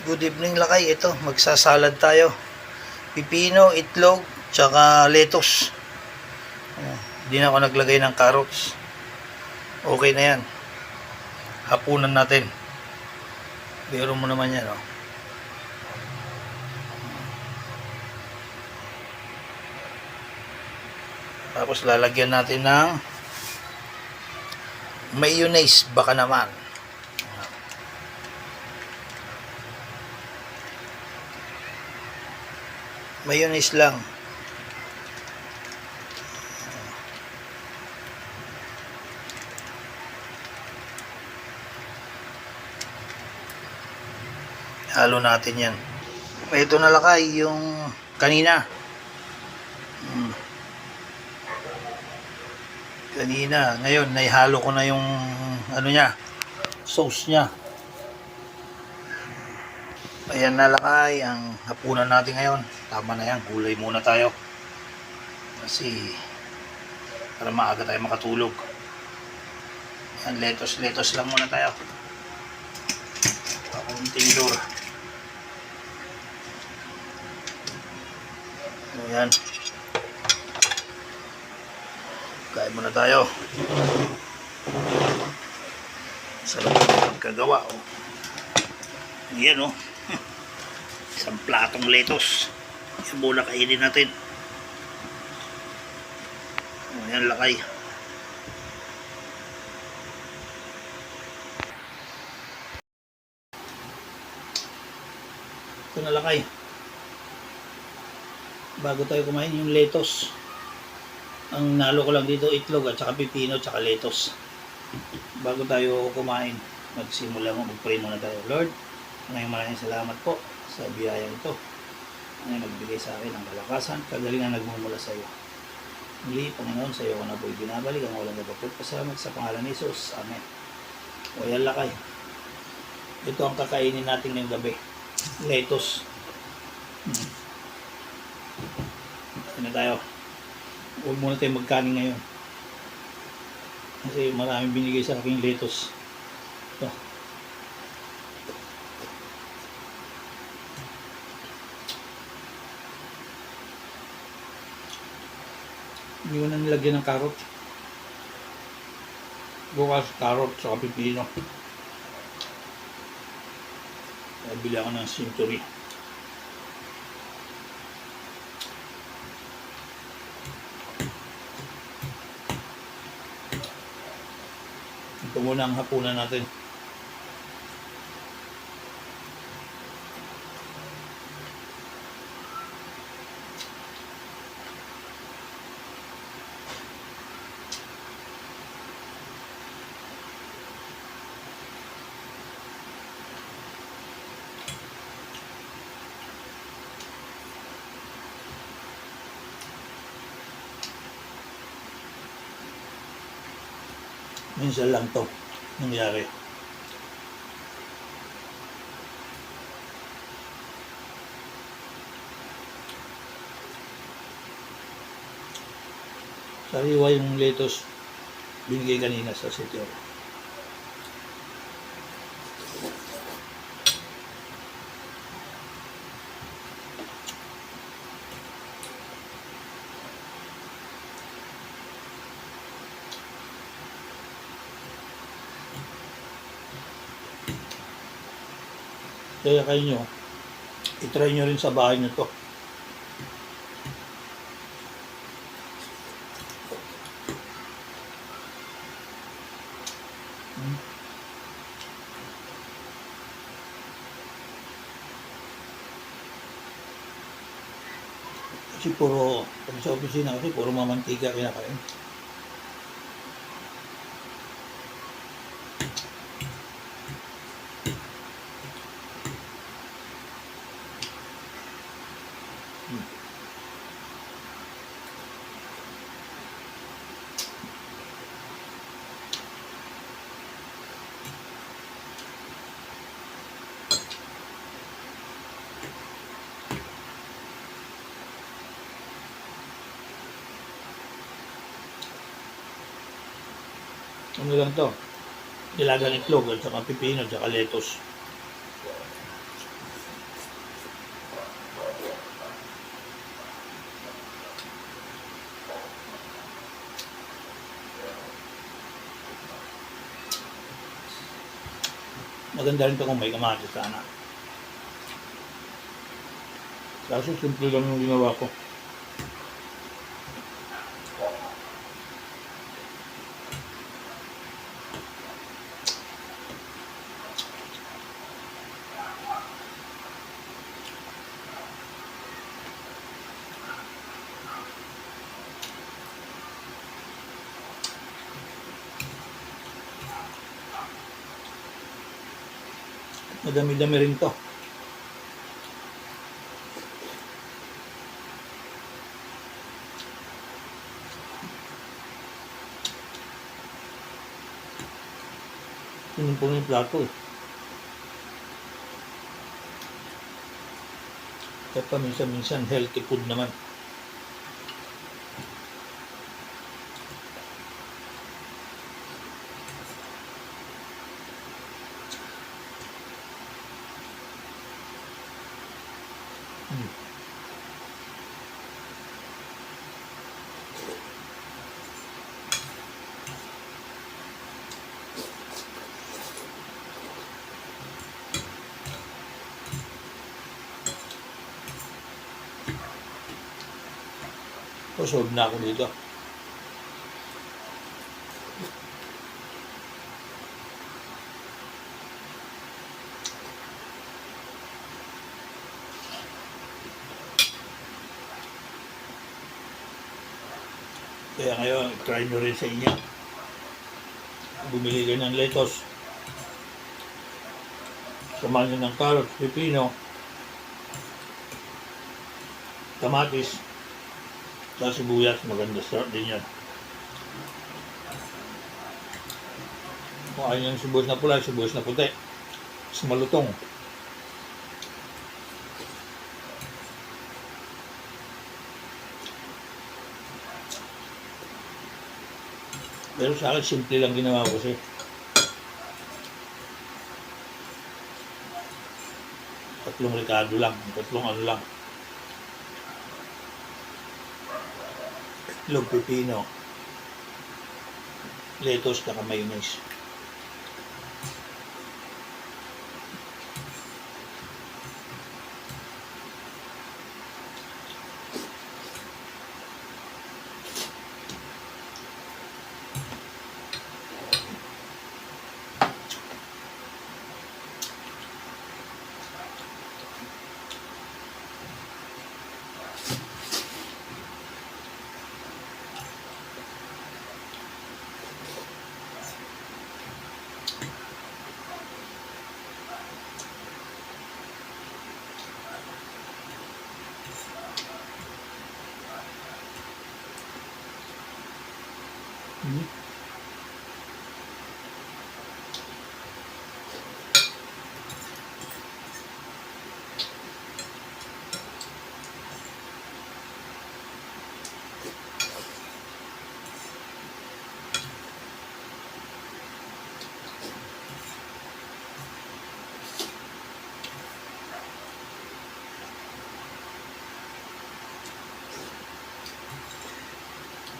Good evening lakay, ito magsasalad tayo. Pipino, itlog, tsaka lettuce. Hindi na ako naglagay ng carrots. Okay na yan. Hapunan natin. Biro mo naman yan, oh. Tapos lalagyan natin ng mayonnaise, baka naman. Mayonnaise lang. Halo natin yan. Ito na lakay yung kanina. Kanina, ngayon naihalo ko na yung ano niya, sauce niya. Ayan na lakay ang hapunan natin ngayon. Tama na yan, gulay muna tayo. Kasi para maaga tayo makatulog. Yan, lettuce lang muna tayo. Pakunting lure. Ayan. Kain muna tayo. Sarap ng pagkagawa, oh. Ayan, oh. Isang platong lettuce. Yung muna kainin natin. Ayan lakay. Ito na lakay. Bago tayo kumain yung lettuce. Ang nalo ko lang dito itlog at saka pipino at saka lettuce. Bago tayo kumain, magsimula mo, mag-pray muna tayo. Lord, maraming salamat po sa biyaya ito. Ang nagbigay sa akin ng kalakasan, kagalingan nagmumula sa iyo. Muli, Panginoon, sa iyo ko na po'y binabalik ang walang nagpapagpasalamat sa pangalan ni Jesus. Amen. O yan lakay. Ito ang kakainin natin ngayong gabi. Lettuce. Ano tayo? Huwag muna tayo magkanin ngayon. Kasi maraming binigay sa aking lettuce. Ito. Hindi ko na nilagyan ng carrot. Bukas carrot sa pipino. Kaya bili ako ng Century. Ito muna ang hapunan natin. Minsan lang to nangyari. Sariwa yung lettuce binigay kanina sa sitio. Kaya kayo nyo, itry nyo rin sa bahay nyo to. Kasi puro, pag sa opisina kasi puro mamantika kinakain. Ano lang to? Nilagang itlog at saka pipino at saka lettuce. Maganda rin ito kung may kamatis sana. Kaso simple lang yung ginawa ko. Madami-dami rin to. Pinumpong yung plato eh. Kaya pa minsan-minsan healthy food naman. Solve na ako dito. Kaya ngayon, try nyo rin sa inyo. Bumili kayo ng lettuce. Samahan nyo ng carrot, pipino, kamatis, sa sibuyas, maganda start din yan. Kung ayaw yung sibuyas na pula, sibuyas na puti. Mas malutong. Pero sa akin, simple lang ginawa ko kasi. Tatlong ricado lang, tatlong ano lang. Itlog, pipino, lettuce, saka mayonnaise.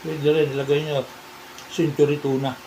Pwede rin, ilagay nyo century tuna.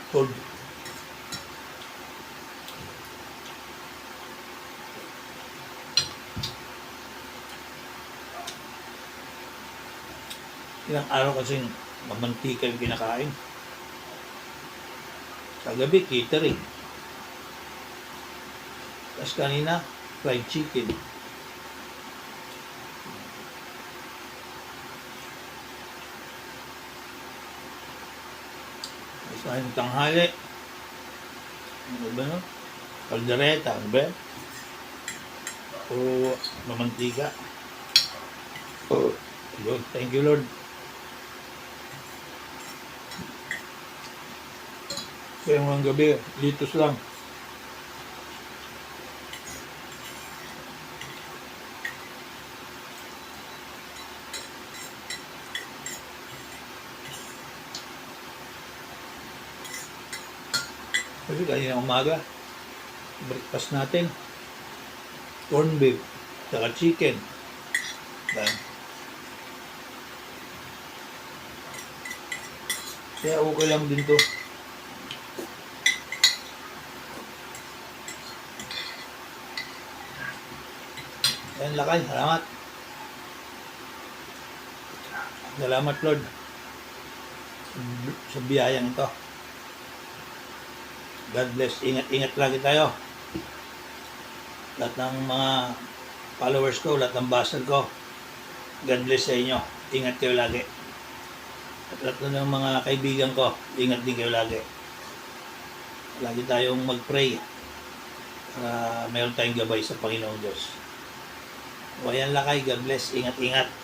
Cold. Ilang araw kasing mamantika yung kinakain. Kagabi, catering. Tapos kanina, fried chicken. Tapos kanina tanghali. Ano ba no? Kaldereta, ano ba? O mamantika. Yun, thank you Lord. Kaya ngayong gabi, litos lang. Kasi kanina umaga, breakfast natin, corned beef, saka chicken. Yan. Kaya okay lang din to. Ayan lakay, salamat. Salamat Lord sa biyayang ito. God bless. Ingat lagi tayo. Lahat ng mga followers ko, lahat ng baser ko, God bless sa inyo. Ingat kayo lagi. At lahat ng mga kaibigan ko, ingat din kayo lagi. Lagi tayong mag-pray para mayroon tayong gabay sa Panginoong Diyos. O ayan lakay, God bless. Ingat-ingat.